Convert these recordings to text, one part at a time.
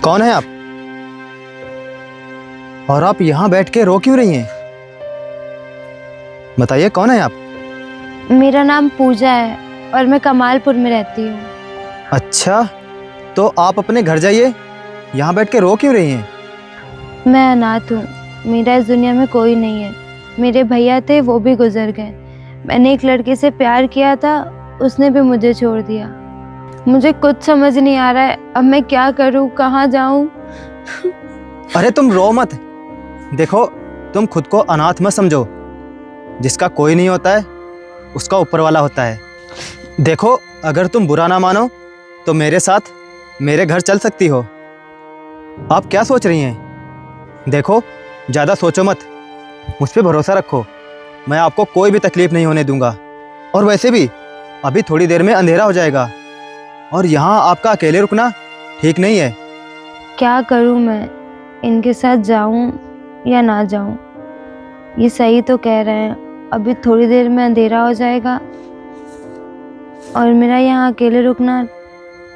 कौन है आप? और आप यहाँ बैठ के रो क्यों रही हैं? बताइए कौन है आप? मेरा नाम पूजा है और मैं कमालपुर में रहती हूँ। अच्छा, तो आप अपने घर जाइए, यहाँ बैठ के रो क्यों रही हैं? मैं अनाथ हूँ, मेरा इस दुनिया में कोई नहीं है। मेरे भैया थे, वो भी गुजर गए। मैंने एक लड़के से प्यार किया था, उसने भी मुझे छोड़ दिया। मुझे कुछ समझ नहीं आ रहा है, अब मैं क्या करूँ, कहाँ जाऊँ? अरे तुम रो मत। देखो, तुम खुद को अनाथ मत समझो। जिसका कोई नहीं होता है उसका ऊपर वाला होता है। देखो, अगर तुम बुरा ना मानो तो मेरे साथ मेरे घर चल सकती हो। आप क्या सोच रही हैं? देखो, ज़्यादा सोचो मत, मुझ पे भरोसा रखो। मैं आपको कोई भी तकलीफ़ नहीं होने दूंगा। और वैसे भी अभी थोड़ी देर में अंधेरा हो जाएगा और यहाँ आपका अकेले रुकना ठीक नहीं है। क्या करूँ मैं, इनके साथ जाऊँ या ना जाऊँ? ये सही तो कह रहे हैं, अभी थोड़ी देर में अंधेरा हो जाएगा और मेरा यहाँ अकेले रुकना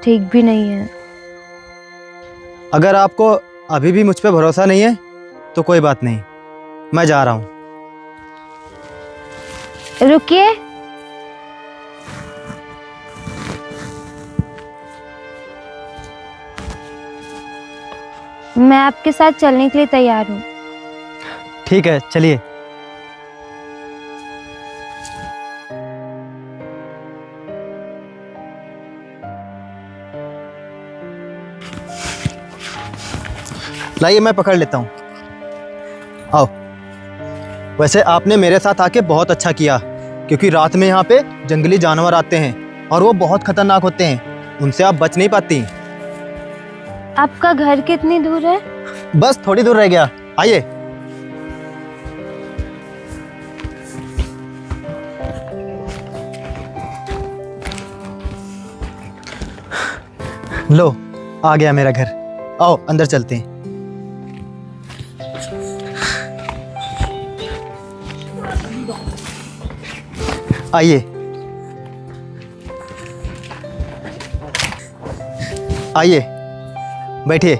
ठीक भी नहीं है। अगर आपको अभी भी मुझ पे भरोसा नहीं है तो कोई बात नहीं, मैं जा रहा हूँ। रुकिए, मैं आपके साथ चलने के लिए तैयार हूँ। ठीक है, चलिए। लाइए, मैं पकड़ लेता हूँ। आओ। वैसे आपने मेरे साथ आके बहुत अच्छा किया, क्योंकि रात में यहाँ पे जंगली जानवर आते हैं और वो बहुत खतरनाक होते हैं, उनसे आप बच नहीं पाती। आपका घर कितनी दूर है? बस थोड़ी दूर रह गया, आइए। लो, आ गया मेरा घर। आओ अंदर चलते हैं। आइए, आइए, बैठिए।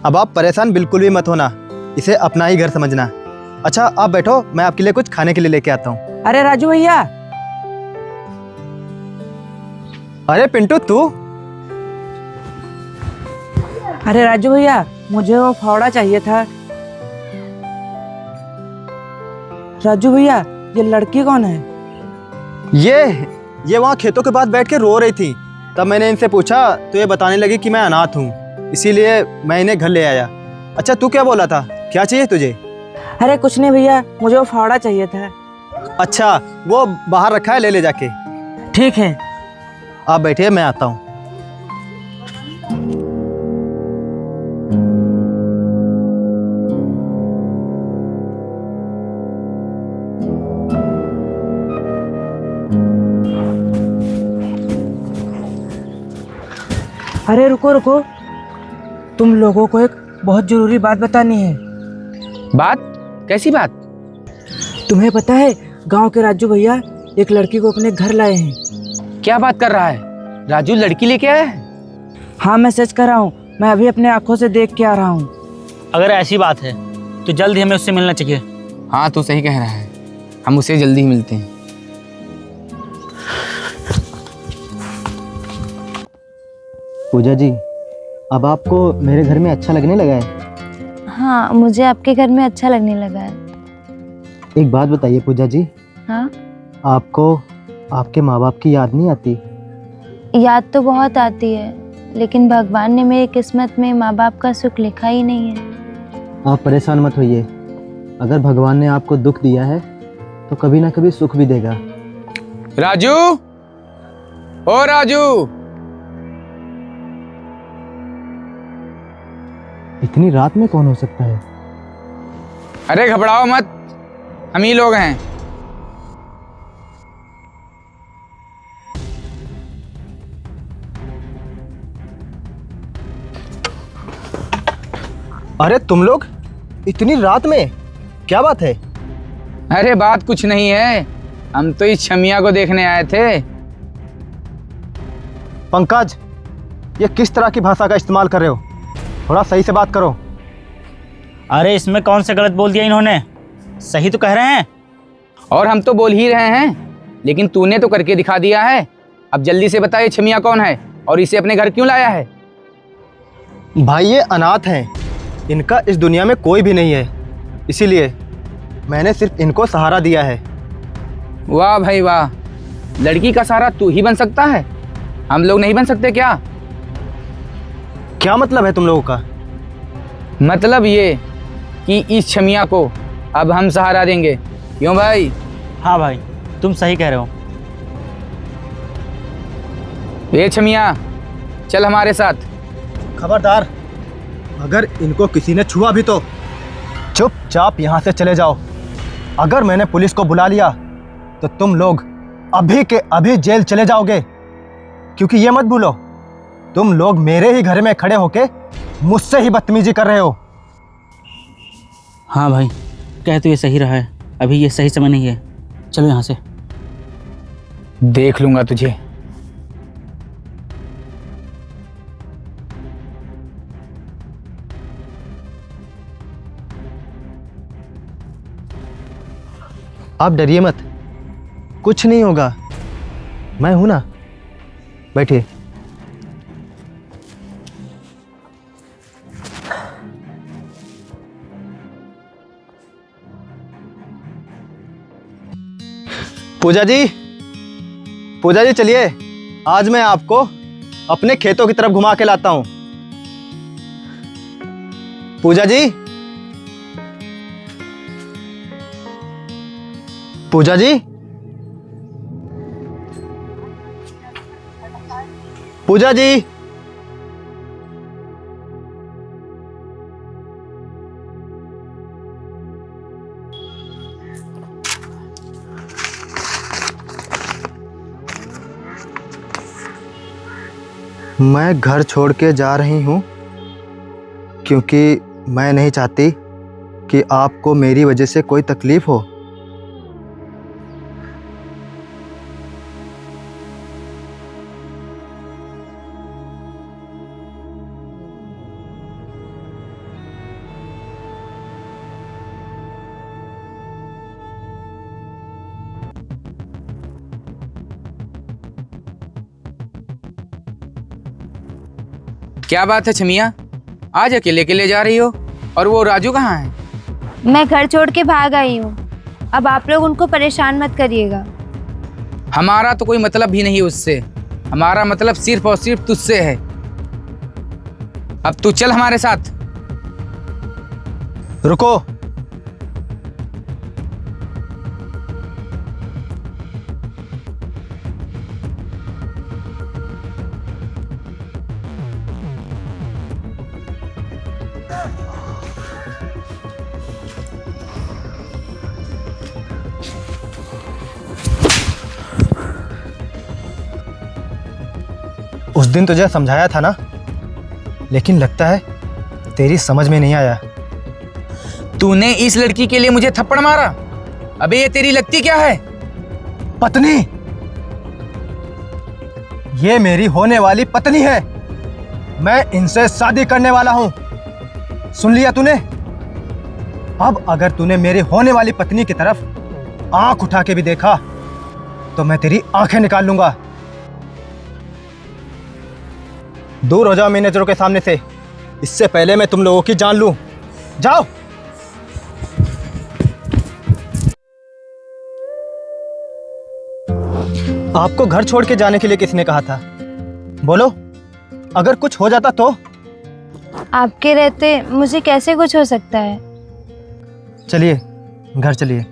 अब आप परेशान बिल्कुल भी मत होना, इसे अपना ही घर समझना। अच्छा, आप बैठो, मैं आपके लिए कुछ खाने के लिए लेके आता हूँ। अरे राजू भैया। अरे पिंटू, तू? अरे राजू भैया, मुझे वो फावड़ा चाहिए था। राजू भैया, ये लड़की कौन है? ये वहाँ खेतों के पास बैठ के रो रही थी। तब मैंने इनसे पूछा तो ये बताने लगी कि मैं अनाथ हूँ, इसीलिए मैं इन्हें घर ले आया। अच्छा, तू क्या बोला था? क्या चाहिए तुझे? अरे कुछ नहीं भैया, मुझे वो फावड़ा चाहिए था। अच्छा, वो बाहर रखा है, ले ले जाके। ठीक है। आप बैठिए, मैं आता हूँ। अरे रुको रुको, तुम लोगों को एक बहुत जरूरी बात बतानी है। बात? कैसी बात? तुम्हें पता है, गांव के राजू भैया एक लड़की को अपने घर लाए हैं। क्या बात कर रहा है? राजू लड़की लेके आया है? हाँ, मैं सच कर रहा हूँ, मैं अभी अपने आंखों से देख के आ रहा हूँ। अगर ऐसी बात है तो जल्द ही हमें उससे मिलना चाहिए। हाँ, तू सही कह रहा है, हम उसे जल्दी ही मिलते हैं। पूजा जी, अब आपको मेरे घर में अच्छा लगने लगा है? हाँ, मुझे आपके घर में अच्छा लगने लगा है। एक बात बताइए पूजा जी, हाँ? आपको आपके माँ बाप की याद नहीं आती? याद तो बहुत आती है, लेकिन भगवान ने मेरी किस्मत में माँ बाप का सुख लिखा ही नहीं है। आप परेशान मत होइए, अगर भगवान ने आपको दुख दिया है तो कभी ना कभी सुख भी देगा। राजू, ओ राजू। इतनी रात में कौन हो सकता है? अरे घबराओ मत, हम ही लोग हैं। अरे तुम लोग इतनी रात में, क्या बात है? अरे बात कुछ नहीं है, हम तो इस छमिया को देखने आए थे। पंकज, ये किस तरह की भाषा का इस्तेमाल कर रहे हो? थोड़ा सही से बात करो। अरे इसमें कौन सा गलत बोल दिया इन्होंने? सही तो कह रहे हैं। और हम तो बोल ही रहे हैं, लेकिन तूने तो करके दिखा दिया है। अब जल्दी से बता, ये छमिया कौन है और इसे अपने घर क्यों लाया है? भाई ये अनाथ हैं, इनका इस दुनिया में कोई भी नहीं है, इसीलिए मैंने सिर्फ इनको सहारा दिया है। वाह भाई वाह, लड़की का सहारा तू ही बन सकता है, हम लोग नहीं बन सकते क्या? क्या मतलब है तुम लोगों का? मतलब ये कि इस छमिया को अब हम सहारा देंगे, क्यों भाई? हाँ भाई, तुम सही कह रहे हो। ये छमिया, चल हमारे साथ। खबरदार, अगर इनको किसी ने छुआ भी तो चुपचाप यहाँ से चले जाओ। अगर मैंने पुलिस को बुला लिया तो तुम लोग अभी के अभी जेल चले जाओगे, क्योंकि ये मत भूलो तुम लोग मेरे ही घर में खड़े होके मुझसे ही बदतमीजी कर रहे हो। हाँ भाई, कह तो ये सही रहा है, अभी ये सही समय नहीं है, चलो यहाँ से। देख लूंगा तुझे। आप डरिए मत, कुछ नहीं होगा, मैं हूं ना। बैठिए। पूजा जी, पूजा जी चलिए, आज मैं आपको अपने खेतों की तरफ घुमा के लाता हूं। पूजा जी, पूजा जी, पूजा जी, मैं घर छोड़ के जा रही हूँ क्योंकि मैं नहीं चाहती कि आपको मेरी वजह से कोई तकलीफ हो। क्या बात है छमिया, आज अकेले अकेले जा रही हो? और वो राजू कहाँ है? मैं घर छोड़ के भाग आई हूँ, अब आप लोग उनको परेशान मत करिएगा। हमारा तो कोई मतलब भी नहीं उससे, हमारा मतलब सिर्फ और सिर्फ तुझसे है। अब तू चल हमारे साथ। रुको, उस दिन तुझे समझाया था ना, लेकिन लगता है तेरी समझ में नहीं आया। तूने इस लड़की के लिए मुझे थप्पड़ मारा, अबे ये तेरी लगती क्या है? पत्नी, ये मेरी होने वाली पत्नी है, मैं इनसे शादी करने वाला हूं, सुन लिया तूने? अब अगर तूने मेरी होने वाली पत्नी की तरफ आंख उठा के भी देखा तो मैं तेरी आंखें निकाल लूंगा। दूर हो जाओ मेरी नजरों के सामने से, इससे पहले मैं तुम लोगों की जान लूं। जाओ। आपको घर छोड़ के जाने के लिए किसने कहा था? बोलो, अगर कुछ हो जाता तो? आपके रहते मुझे कैसे कुछ हो सकता है? चलिए घर चलिए।